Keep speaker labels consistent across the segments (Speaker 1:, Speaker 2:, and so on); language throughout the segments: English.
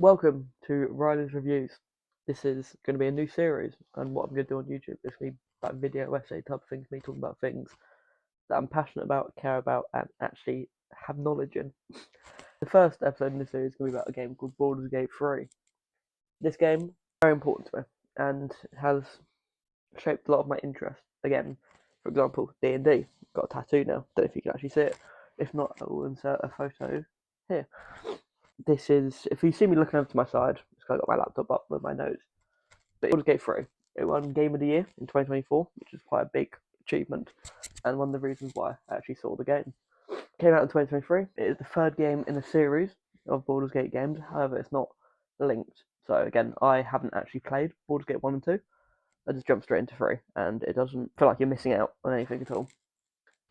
Speaker 1: Welcome to Riley's Reviews. This is going to be a new series, and what I'm going to do on YouTube is going to be like video essay type of things, me talking about things that I'm passionate about, care about, and actually have knowledge in. The first episode in this series is going to be about a game called Baldur's Gate 3. This game is very important to me and has shaped a lot of my interest. Again, for example, D&D. Got a tattoo now. Don't know if you can actually see it. If not, I will insert a photo here. This is, if you see me looking over to my side, it's got my laptop up with my nose. But Baldur's Gate 3. It won Game of the Year in 2024, which is quite a big achievement, and one of the reasons why I actually saw the game. It came out in 2023. It is the third game in a series of Baldur's Gate games, however, it's not linked. So, again, I haven't actually played Baldur's Gate 1 and 2. I just jumped straight into 3, and it doesn't feel like you're missing out on anything at all.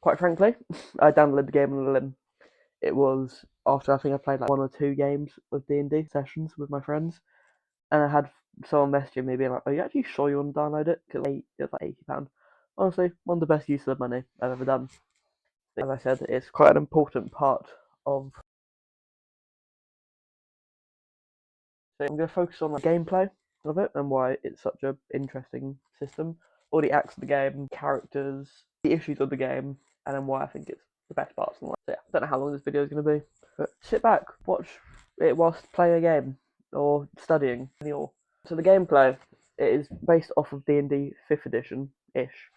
Speaker 1: Quite frankly, I downloaded the game on a limb. It was after I think I played like 1 or 2 games of D&D sessions with my friends, and I had someone messaging me being like, "Are you actually sure you want to download it? Because it was like £80. Honestly, one of the best uses of money I've ever done. As I said, it's quite an important part of. So I'm going to focus on the gameplay of it and why it's such an interesting system, all the acts of the game, characters, the issues of the game, and then why I think it's the best parts of the life. So yeah, I don't know how long this video is going to be, but sit back, watch it whilst playing a game or studying. So the gameplay, it is based off of D&D 5th edition ish.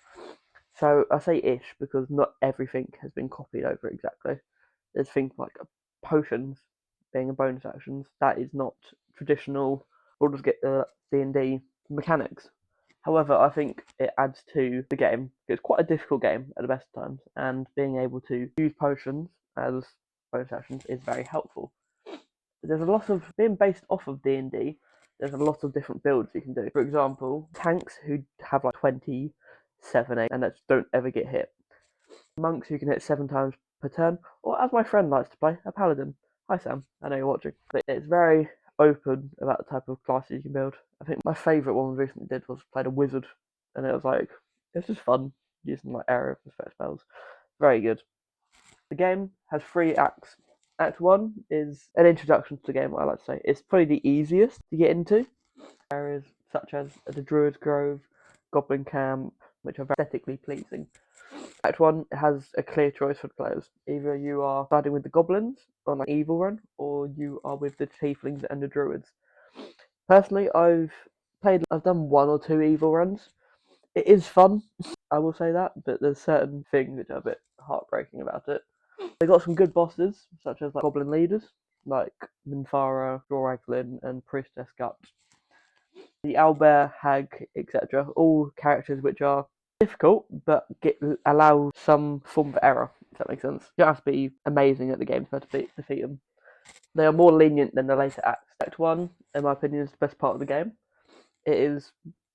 Speaker 1: So I say ish because not everything has been copied over exactly. There's things like potions being a bonus actions. That is not traditional Baldur's Gate D&D mechanics. However, I think it adds to the game. It's quite a difficult game at the best of times, and being able to use potions as bonus actions is very helpful. There's a lot of being based off of D&D. There's a lot of different builds you can do. For example, tanks who have like 27 and that don't ever get hit. Monks who can hit 7 times per turn, or as my friend likes to play, a paladin. Hi Sam, I know you're watching. But it's very open about the type of classes you can build. I think my favourite one we recently did was played a wizard, and it was just fun using like area for spell spells. Very good. The game has 3 acts. Act 1 is an introduction to the game, I like to say. It's probably the easiest to get into. Areas such as the Druid Grove, Goblin Camp, which are very aesthetically pleasing. Act 1 has a clear choice for the players. Either you are siding with the goblins on an evil run, or you are with the tieflings and the druids. Personally, I've done 1 or 2 evil runs. It is fun, I will say that, but there's certain things which are a bit heartbreaking about it. They got some good bosses, such as like goblin leaders, like Minthara, Droraglin, and Priestess Gut. The Owlbear, Hag, etc. All characters which are difficult, but allow some form of error, if that makes sense. You don't have to be amazing at the game to defeat them. They are more lenient than the later acts. Act 1, in my opinion, is the best part of the game. It is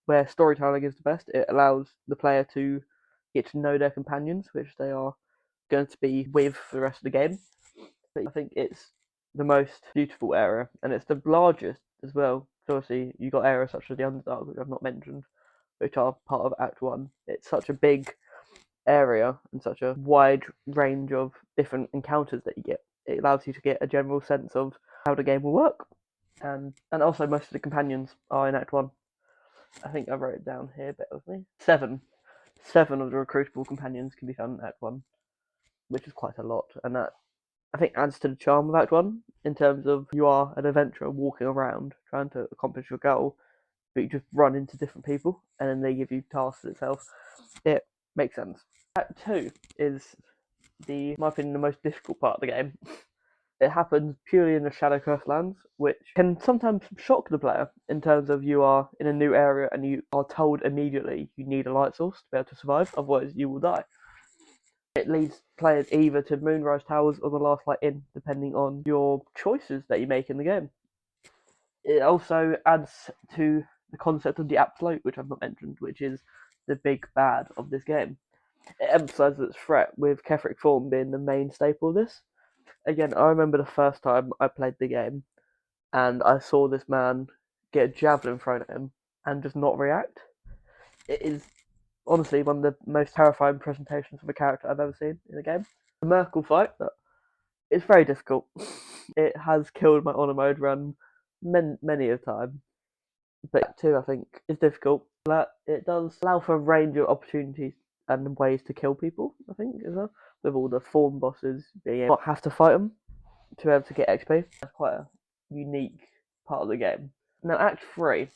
Speaker 1: where storytelling is the best. It allows the player to get to know their companions, which they are going to be with for the rest of the game. But I think it's the most beautiful area, and it's the largest as well. So obviously, you've got areas such as the Underdark, which I've not mentioned, which are part of Act 1. It's such a big area and such a wide range of different encounters that you get. It allows you to get a general sense of how the game will work. And also, most of the companions are in Act 1. I think I wrote it down here, bear with me. 7. 7 of the recruitable companions can be found in Act 1, which is quite a lot. And that, I think, adds to the charm of Act 1 in terms of you are an adventurer walking around trying to accomplish your goal, but you just run into different people and then they give you tasks itself. It makes sense. Act 2 is, in my opinion, the most difficult part of the game. It happens purely in the Shadow Curse lands, which can sometimes shock the player in terms of you are in a new area and you are told immediately you need a light source to be able to survive, otherwise you will die. It leads players either to Moonrise Towers or the Last Light Inn, depending on your choices that you make in the game. It also adds to the concept of the Absolute, which I've not mentioned, which is the big bad of this game. It emphasises its threat, with Ketheric Form being the main staple of this. Again, I remember the first time I played the game, and I saw this man get a javelin thrown at him and just not react. It is honestly one of the most terrifying presentations of a character I've ever seen in a game. The Merkle fight, it's very difficult. It has killed my honor mode run many a time. But Act 2, I think, is difficult. That it does allow for a range of opportunities and ways to kill people, I think, as well. With all the form bosses being able to not have to fight them to be able to get XP. That's quite a unique part of the game. Now, Act 3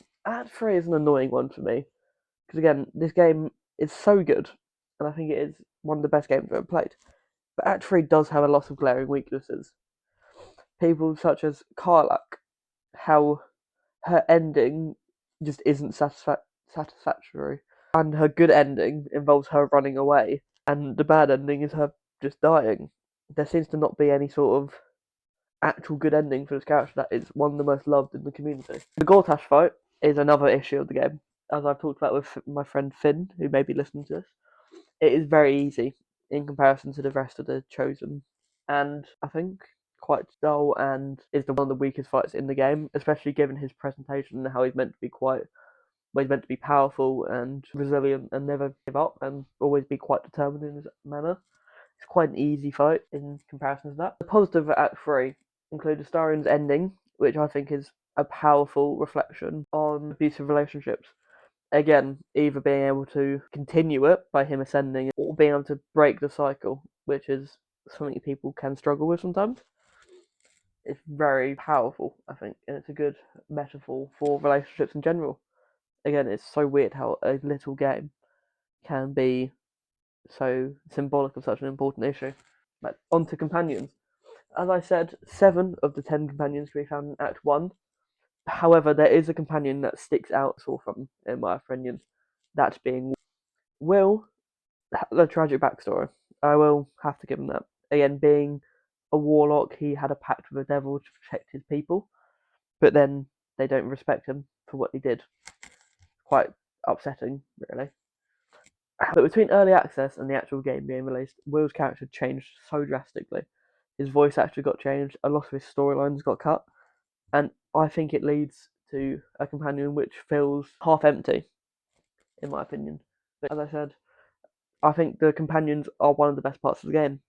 Speaker 1: is an annoying one for me. Because again, this game is so good, and I think it is one of the best games I've ever played. But Act 3 does have a lot of glaring weaknesses. People such as Karlak, how her ending just isn't satisfactory. And her good ending involves her running away, and the bad ending is her just dying. There seems to not be any sort of actual good ending for this character that is one of the most loved in the community. The Gortash fight is another issue of the game. As I've talked about with my friend Finn, who may be listening to this, it is very easy in comparison to the rest of the Chosen, and I think quite dull and is one of the weakest fights in the game, especially given his presentation and how he's meant to be he's meant to be powerful and resilient and never give up and always be quite determined in his manner. It's quite an easy fight in comparison to that. The positive of Act 3 include Astarion's ending, which I think is a powerful reflection on abusive relationships. Again, either being able to continue it by him ascending or being able to break the cycle, which is something people can struggle with sometimes. It's very powerful, I think, and it's a good metaphor for relationships in general. Again, it's so weird how a little game can be so symbolic of such an important issue. But on to companions. As I said, 7 of the 10 companions can be found in Act 1. However, there is a companion that sticks out sore from, in my opinion, that being Will, the tragic backstory. I will have to give him that. Again, being a warlock, he had a pact with the devil to protect his people, but then they don't respect him for what he did. Quite upsetting, really. But between early access and the actual game being released, Will's character changed so drastically. His voice actually got changed, a lot of his storylines got cut, and I think it leads to a companion which feels half empty, in my opinion. But as I said, I think the companions are one of the best parts of the game.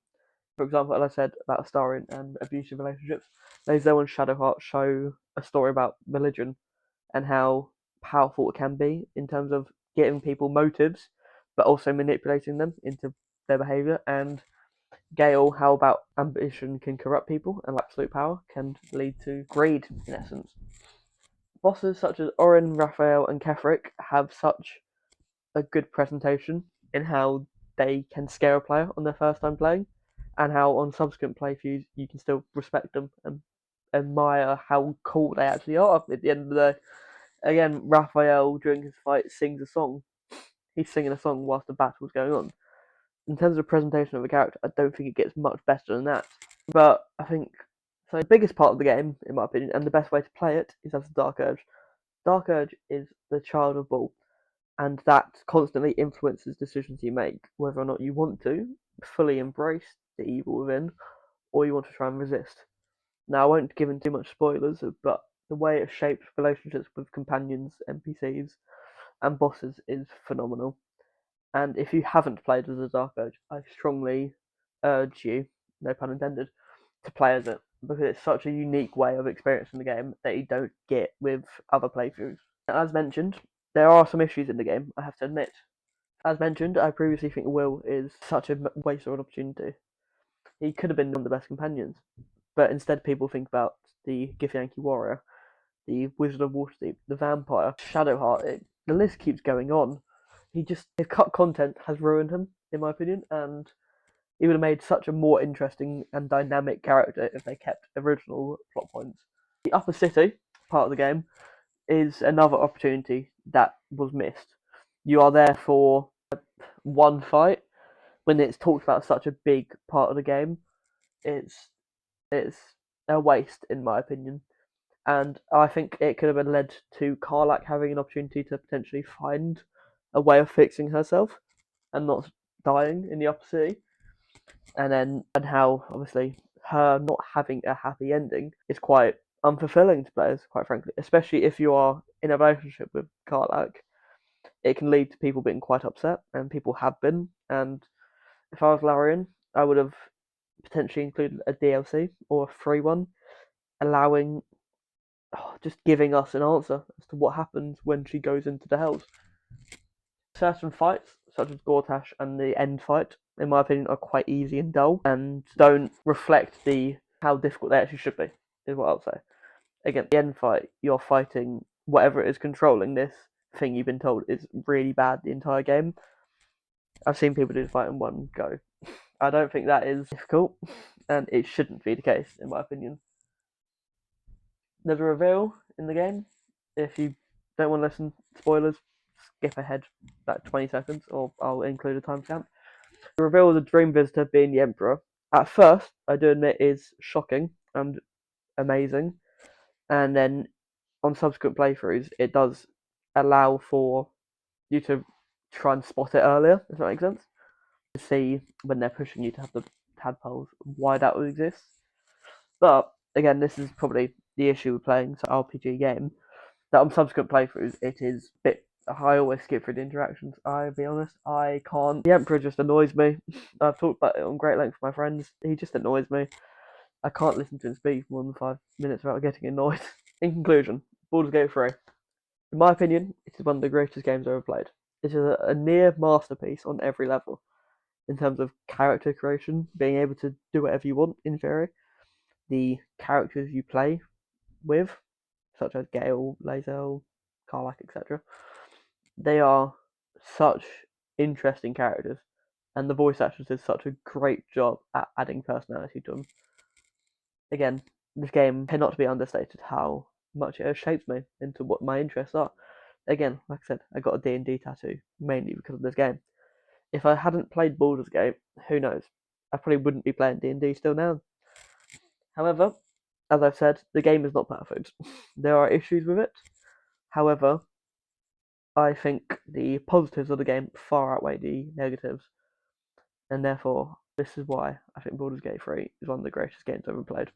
Speaker 1: For example, as I said about Astarion and abusive relationships, Lazo and Shadowheart show a story about religion and how powerful it can be in terms of giving people motives, but also manipulating them into their behaviour. And Gale, how about ambition can corrupt people and absolute power can lead to greed, in essence. Bosses such as Orin, Raphael, and Kefric have such a good presentation in how they can scare a player on their first time playing, and how on subsequent playthroughs you can still respect them and admire how cool they actually are at the end of the day. Again, Raphael during his fight sings a song. He's singing a song whilst the battle's going on. In terms of presentation of a character, I don't think it gets much better than that. But I think so. The biggest part of the game, in my opinion, and the best way to play it is as a Dark Urge. Dark Urge is the child of Bull, and that constantly influences decisions you make, whether or not you want to fully embrace the evil within, or you want to try and resist. Now, I won't give in too much spoilers, but the way it shapes relationships with companions, NPCs, and bosses is phenomenal. And if you haven't played as a Dark Urge, I strongly urge you, no pun intended, to play as it, because it's such a unique way of experiencing the game that you don't get with other playthroughs. As mentioned, there are some issues in the game, I have to admit. As mentioned, I previously think Will is such a waste of an opportunity. He could have been one of the best companions, but instead people think about the Githyanki warrior, the Wizard of Waterdeep, the vampire, Shadowheart. The list keeps going on. His cut content has ruined him, in my opinion, and he would have made such a more interesting and dynamic character if they kept original plot points. The Upper City part of the game is another opportunity that was missed. You are there for one fight when it's talked about such a big part of the game. It's it's a waste in my opinion, and I think it could have been led to Karlak having an opportunity to potentially find a way of fixing herself and not dying in the Upper City, and how obviously her not having a happy ending is quite unfulfilling to players, quite frankly, especially if you are in a relationship with Karlak. It can lead to people being quite upset, and people have been. And if I was Larian, I would have potentially included a DLC or a free one, allowing just giving us an answer as to what happens when she goes into the Hells. Certain fights, such as Gortash and the end fight, in my opinion, are quite easy and dull, and don't reflect how difficult they actually should be, is what I'll say. Again, the end fight, you're fighting whatever it is controlling this thing you've been told is really bad the entire game. I've seen people do the fight in one go. I don't think that is difficult, and it shouldn't be the case, in my opinion. There's a reveal in the game. If you don't want to listen, spoilers, skip ahead about 20 seconds, or I'll include a timestamp. The reveal of the Dream Visitor being the Emperor, at first, I do admit, is shocking and amazing, and then on subsequent playthroughs, it does allow for you to try and spot it earlier, if that makes sense. To see when they're pushing you to have the tadpoles, why that would exist. But again, this is probably the issue with playing an RPG game. That on subsequent playthroughs, it is a bit. I always skip through the interactions. I'll be honest, I can't. The Emperor just annoys me. I've talked about it on great length with my friends. He just annoys me. I can't listen to him speak for more than 5 minutes without getting annoyed. In conclusion, Baldur's Gate 3. In my opinion, it is one of the greatest games I've ever played. It is a near masterpiece on every level. In terms of character creation, being able to do whatever you want in theory, the characters you play with, such as Gale, Lae'zel, Karlach, etc., they are such interesting characters, and the voice actors did such a great job at adding personality to them. Again, this game cannot be understated how much it has shaped me into what my interests are. Again, like I said, I got a D&D tattoo mainly because of this game. If I hadn't played Baldur's Gate, who knows? I probably wouldn't be playing D&D still now. However, as I've said, the game is not perfect. There are issues with it. However, I think the positives of the game far outweigh the negatives, and therefore, this is why I think Baldur's Gate 3 is one of the greatest games I've ever played.